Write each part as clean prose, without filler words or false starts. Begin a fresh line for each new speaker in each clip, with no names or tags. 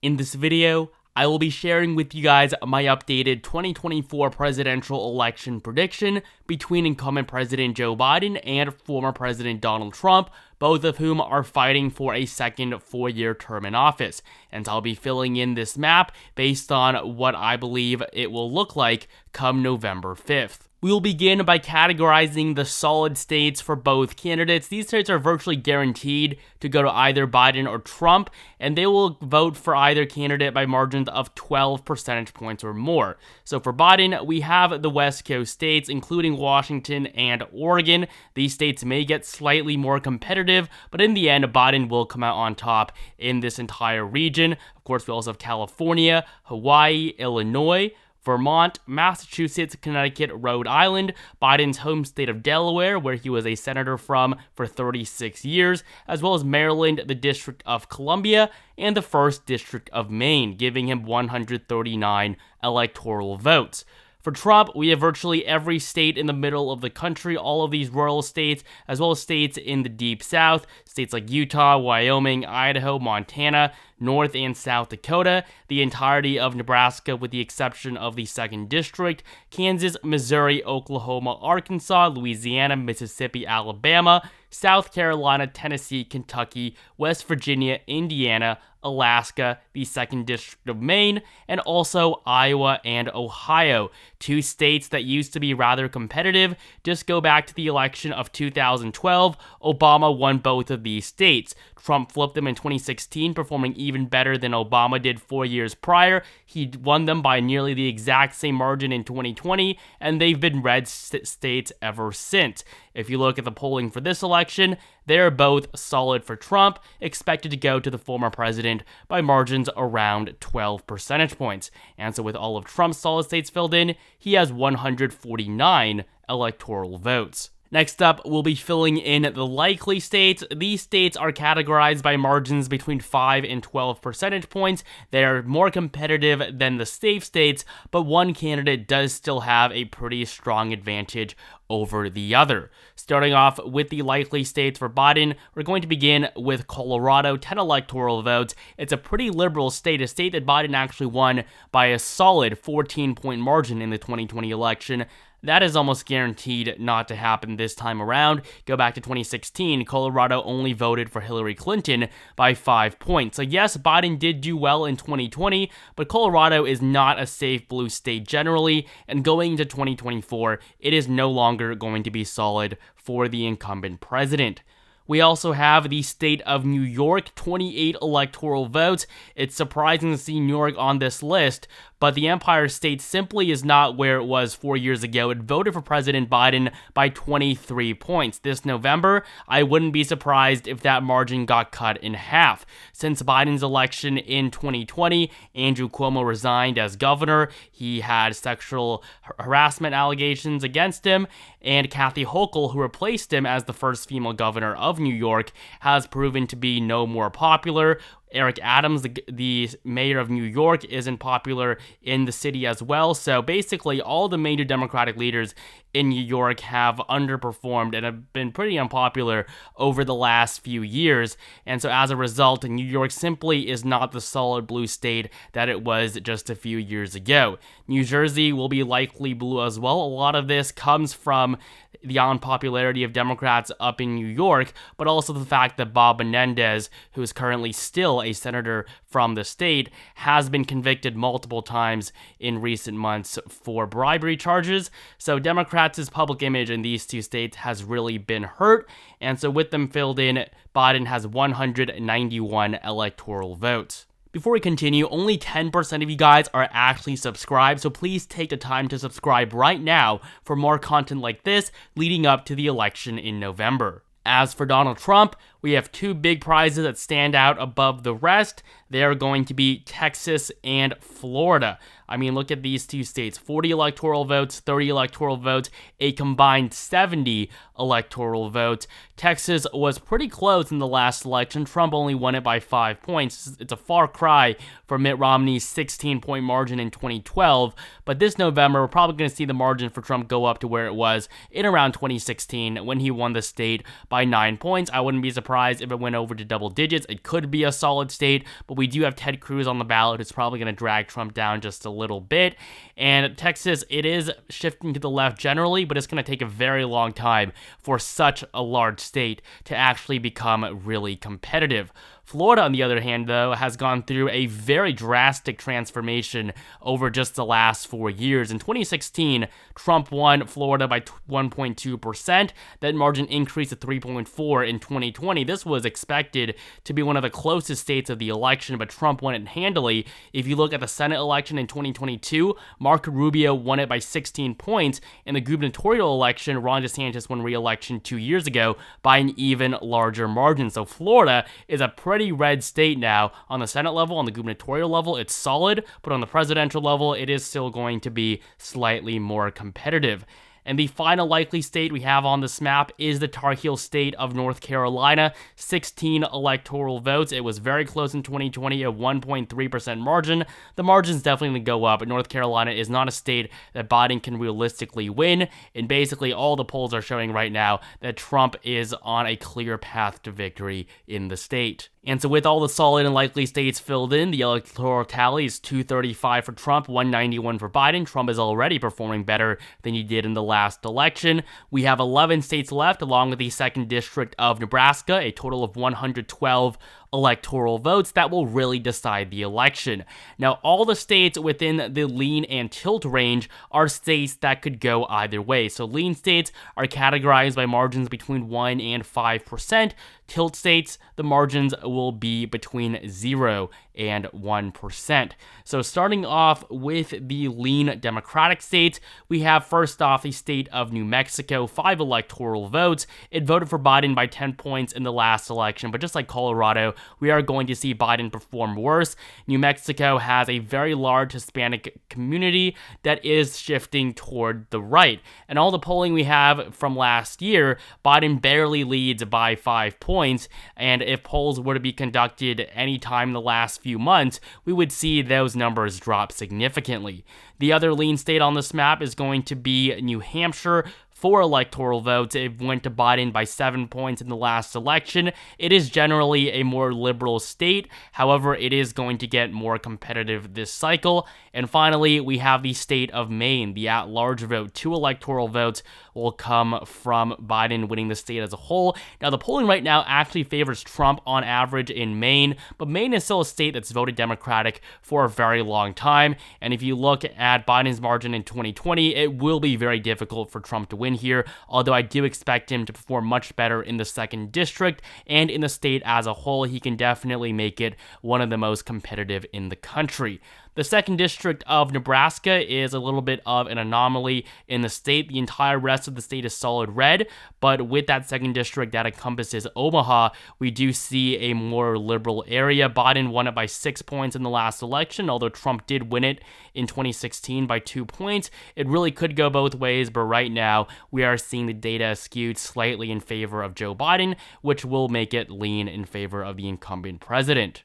In this video, I will be sharing with you guys my updated 2024 presidential election prediction between incumbent President Joe Biden and former President Donald Trump, both of whom are fighting for a second 4-year term in office. And I'll be filling in this map based on what I believe it will look like come November 5th. We will begin by categorizing the solid states for both candidates. These states are virtually guaranteed to go to either Biden or Trump, and they will vote for either candidate by margins of 12 percentage points or more. So for Biden, we have the West Coast states, including Washington and Oregon. These states may get slightly more competitive, but in the end, Biden will come out on top in this entire region. Of course, we also have California, Hawaii, Illinois, Vermont, Massachusetts, Connecticut, Rhode Island, Biden's home state of Delaware, where he was a senator from for 36 years, as well as Maryland, the District of Columbia, and the 1st District of Maine, giving him 139 electoral votes. For Trump, we have virtually every state in the middle of the country, all of these rural states, as well as states in the Deep South, states like Utah, Wyoming, Idaho, Montana, North and South Dakota, the entirety of Nebraska with the exception of the 2nd District, Kansas, Missouri, Oklahoma, Arkansas, Louisiana, Mississippi, Alabama, South Carolina, Tennessee, Kentucky, West Virginia, Indiana, Alaska, the 2nd District of Maine, and also Iowa and Ohio, 2 states that used to be rather competitive. Just go back to the election of 2012, Obama won both of these states. Trump flipped them in 2016, performing even better than Obama did 4 years prior. He won them by nearly the exact same margin in 2020, and they've been red states ever since. If you look at the polling for this election, they're both solid for Trump, expected to go to the former president by margins around 12 percentage points. And so with all of Trump's solid states filled in, he has 149 electoral votes. Next up, we'll be filling in the likely states. These states are categorized by margins between 5 and 12 percentage points. They are more competitive than the safe states, but one candidate does still have a pretty strong advantage over the other. Starting off with the likely states for Biden, we're going to begin with Colorado, 10 electoral votes. It's a pretty liberal state, a state that Biden actually won by a solid 14-point margin in the 2020 election. That is almost guaranteed not to happen this time around. Go back to 2016, Colorado only voted for Hillary Clinton by 5 points. So yes, Biden did do well in 2020, but Colorado is not a safe blue state generally, and going into 2024, it is no longer going to be solid for the incumbent president. We also have the state of New York, 28 electoral votes. It's surprising to see New York on this list, but the Empire State simply is not where it was 4 years ago. It voted for President Biden by 23 points. This November, I wouldn't be surprised if that margin got cut in half. Since Biden's election in 2020, Andrew Cuomo resigned as governor. He had sexual harassment allegations against him, and Kathy Hochul, who replaced him as the first female governor of New York, has proven to be no more popular. Eric Adams, the mayor of New York, isn't popular in the city as well. So basically, all the major Democratic leaders in New York have underperformed and have been pretty unpopular over the last few years. And so as a result, New York simply is not the solid blue state that it was just a few years ago. New Jersey will be likely blue as well. A lot of this comes from the unpopularity of Democrats up in New York, but also the fact that Bob Menendez, who is currently still a senator from the state, has been convicted multiple times in recent months for bribery charges. So Democrats' public image in these 2 states has really been hurt, and so with them filled in, Biden has 191 electoral votes. Before we continue, only 10% of you guys are actually subscribed, so please take the time to subscribe right now for more content like this leading up to the election in November. As for Donald Trump, we have 2 big prizes that stand out above the rest. They are going to be Texas and Florida. I mean, look at these 2 states, 40 electoral votes, 30 electoral votes, a combined 70 electoral votes. Texas was pretty close in the last election. Trump only won it by 5 points. It's a far cry from Mitt Romney's 16-point margin in 2012, but this November, we're probably going to see the margin for Trump go up to where it was in around 2016 when he won the state by 9 points. I wouldn't be surprised surprised if it went over to double digits. It could be a solid state, but we do have Ted Cruz on the ballot, who's probably going to drag Trump down just a little bit. And Texas, it is shifting to the left generally, but it's going to take a very long time for such a large state to actually become really competitive. Florida, on the other hand, though, has gone through a very drastic transformation over just the last 4 years. In 2016, Trump won Florida by 1.2%. That margin increased to 3.4% in 2020. This was expected to be one of the closest states of the election, but Trump won it handily. If you look at the Senate election in 2022, Marco Rubio won it by 16 points. In the gubernatorial election, Ron DeSantis won re-election 2 years ago by an even larger margin. So Florida is a pretty red state now. On the Senate level, on the gubernatorial level, it's solid, but on the presidential level, it is still going to be slightly more competitive. And the final likely state we have on this map is the Tar Heel state of North Carolina. 16 electoral votes. It was very close in 2020, a 1.3% margin. The margin's definitely going to go up, but North Carolina is not a state that Biden can realistically win. And basically, all the polls are showing right now that Trump is on a clear path to victory in the state. And so with all the solid and likely states filled in, the electoral tally is 235 for Trump, 191 for Biden. Trump is already performing better than he did in the last election. We have 11 states left, along with the 2nd District of Nebraska, a total of 112 electoral votes that will really decide the election. Now, all the states within the lean and tilt range are states that could go either way. So lean states are categorized by margins between 1 and 5%. Tilt states, the margins will be between 0 and 1%. So starting off with the lean Democratic states, we have first off the state of New Mexico, 5 electoral votes. It voted for Biden by 10 points in the last election, but just like Colorado, we are going to see Biden perform worse. New Mexico has a very large Hispanic community that is shifting toward the right. And all the polling we have from last year, Biden barely leads by 5 points. And if polls were to be conducted anytime in the last few months, we would see those numbers drop significantly. The other lean state on this map is going to be New Hampshire. 4 electoral votes. It went to Biden by 7 points in the last election. It is generally a more liberal state. However, it is going to get more competitive this cycle. And finally, we have the state of Maine, the at-large vote. 2 electoral votes will come from Biden winning the state as a whole. Now, the polling right now actually favors Trump on average in Maine, but Maine is still a state that's voted Democratic for a very long time. And if you look at Biden's margin in 2020, it will be very difficult for Trump to win here, although I do expect him to perform much better in the 2nd District and in the state as a whole. He can definitely make it one of the most competitive in the country. The 2nd District of Nebraska is a little bit of an anomaly in the state. The entire rest of the state is solid red, but with that 2nd District that encompasses Omaha, we do see a more liberal area. Biden won it by 6 points in the last election, although Trump did win it in 2016 by 2 points. It really could go both ways, but right now we are seeing the data skewed slightly in favor of Joe Biden, which will make it lean in favor of the incumbent president.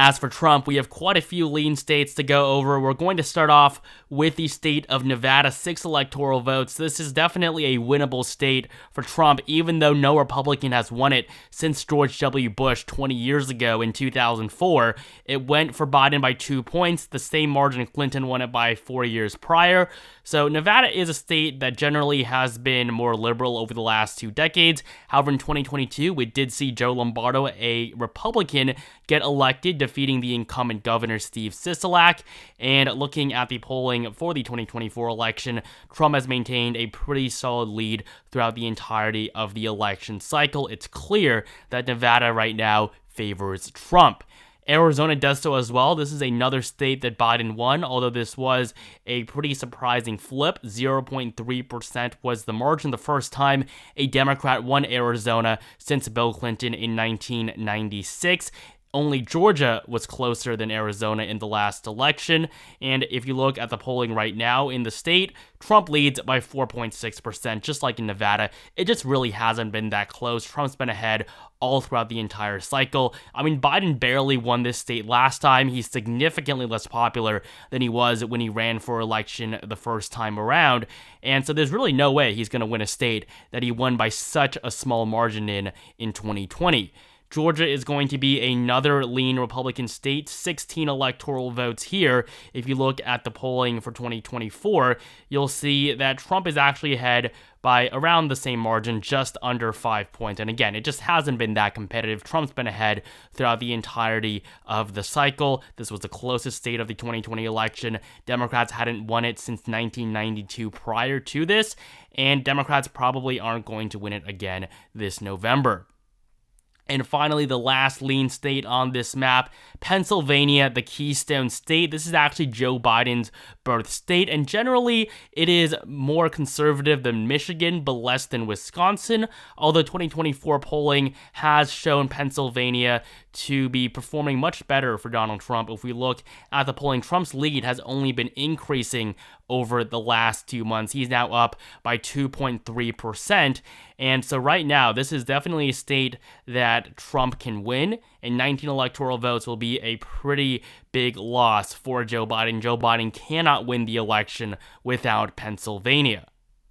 As for Trump, we have quite a few lean states to go over. We're going to start off with the state of Nevada, 6 electoral votes. This is definitely a winnable state for Trump, even though no Republican has won it since George W. Bush 20 years ago in 2004. It went for Biden by 2 points, the same margin Clinton won it by 4 years prior. So Nevada is a state that generally has been more liberal over the last 2 decades. However, in 2022, we did see Joe Lombardo, a Republican, get elected, defeating the incumbent governor Steve Sisolak. And looking at the polling for the 2024 election, Trump has maintained a pretty solid lead throughout the entirety of the election cycle. It's clear that Nevada right now favors Trump. Arizona does so as well. This is another state that Biden won, although this was a pretty surprising flip. 0.3% was the margin, the first time a Democrat won Arizona since Bill Clinton in 1996. Only Georgia was closer than Arizona in the last election, and if you look at the polling right now in the state, Trump leads by 4.6%, just like in Nevada. It just really hasn't been that close. Trump's been ahead all throughout the entire cycle. I mean, Biden barely won this state last time. He's significantly less popular than he was when he ran for election the first time around, and so there's really no way he's going to win a state that he won by such a small margin in 2020. Georgia is going to be another lean Republican state, 16 electoral votes here. If you look at the polling for 2024, you'll see that Trump is actually ahead by around the same margin, just under 5 points. And again, it just hasn't been that competitive. Trump's been ahead throughout the entirety of the cycle. This was the closest state of the 2020 election. Democrats hadn't won it since 1992 prior to this, and Democrats probably aren't going to win it again this November. And finally, the last lean state on this map, Pennsylvania, the Keystone State. This is actually Joe Biden's birth state, and generally, it is more conservative than Michigan, but less than Wisconsin, although 2024 polling has shown Pennsylvania to be performing much better for Donald Trump. If we look at the polling, Trump's lead has only been increasing over the last 2 months. He's now up by 2.3%. And so right now, this is definitely a state that Trump can win, and 19 electoral votes will be a pretty big loss for Joe Biden. Joe Biden cannot win the election without Pennsylvania.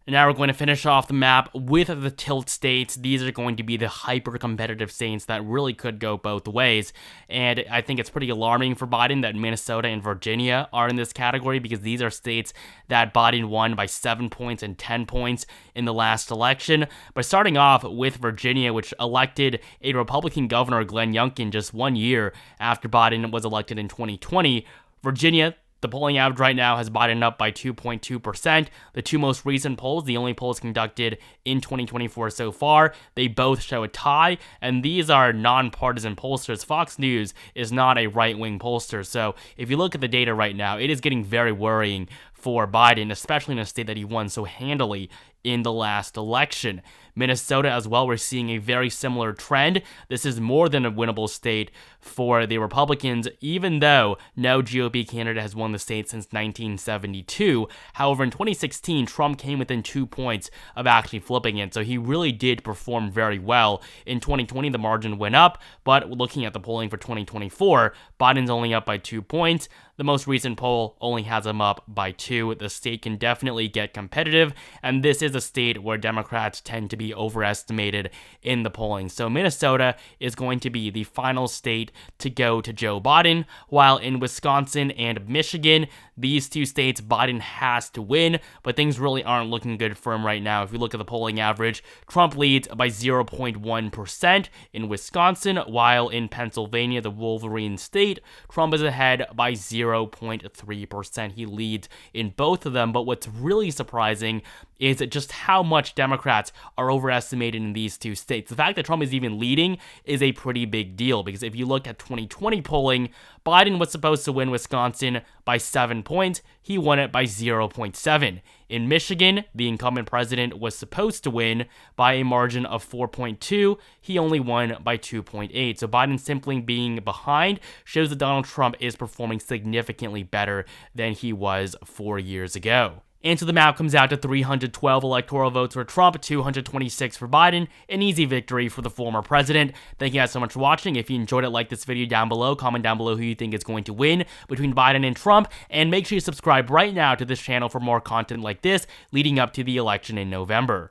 Now we're going to finish off the map with the tilt states. These are going to be the hyper-competitive states that really could go both ways. And I think it's pretty alarming for Biden that Minnesota and Virginia are in this category, because these are states that Biden won by 7 points and 10 points in the last election. But starting off with Virginia, which elected a Republican governor, Glenn Youngkin, just 1 year after Biden was elected in 2020, Virginia, the polling average right now has Biden up by 2.2%. The two most recent polls, the only polls conducted in 2024 so far, they both show a tie, and these are nonpartisan pollsters. Fox News is not a right-wing pollster, so if you look at the data right now, it is getting very worrying for Biden, especially in a state that he won so handily in the last election. Minnesota as well, we're seeing a very similar trend. This is more than a winnable state for the Republicans, even though no GOP candidate has won the state since 1972. However, in 2016, Trump came within 2 points of actually flipping it, so he really did perform very well. In 2020, the margin went up, but looking at the polling for 2024, Biden's only up by 2 points. The most recent poll only has him up by 2. The state can definitely get competitive, and this is a state where Democrats tend to be overestimated in the polling. So Minnesota is going to be the final state to go to Joe Biden, while in Wisconsin and Michigan, these two states Biden has to win, but things really aren't looking good for him right now. If you look at the polling average, Trump leads by 0.1% in Wisconsin, while in Pennsylvania, the Wolverine state, Trump is ahead by 0.3%. He leads in both of them, but what's really surprising is just how much Democrats are overestimated in these two states. The fact that Trump is even leading is a pretty big deal, because if you look at 2020 polling, Biden was supposed to win Wisconsin by 7 points. He won it by 0.7. In Michigan, the incumbent president was supposed to win by a margin of 4.2. He only won by 2.8. So Biden simply being behind shows that Donald Trump is performing significantly better than he was 4 years ago. And so the map comes out to 312 electoral votes for Trump, 226 for Biden, an easy victory for the former president. Thank you guys so much for watching. If you enjoyed it, like this video down below, comment down below who you think is going to win between Biden and Trump, and make sure you subscribe right now to this channel for more content like this leading up to the election in November.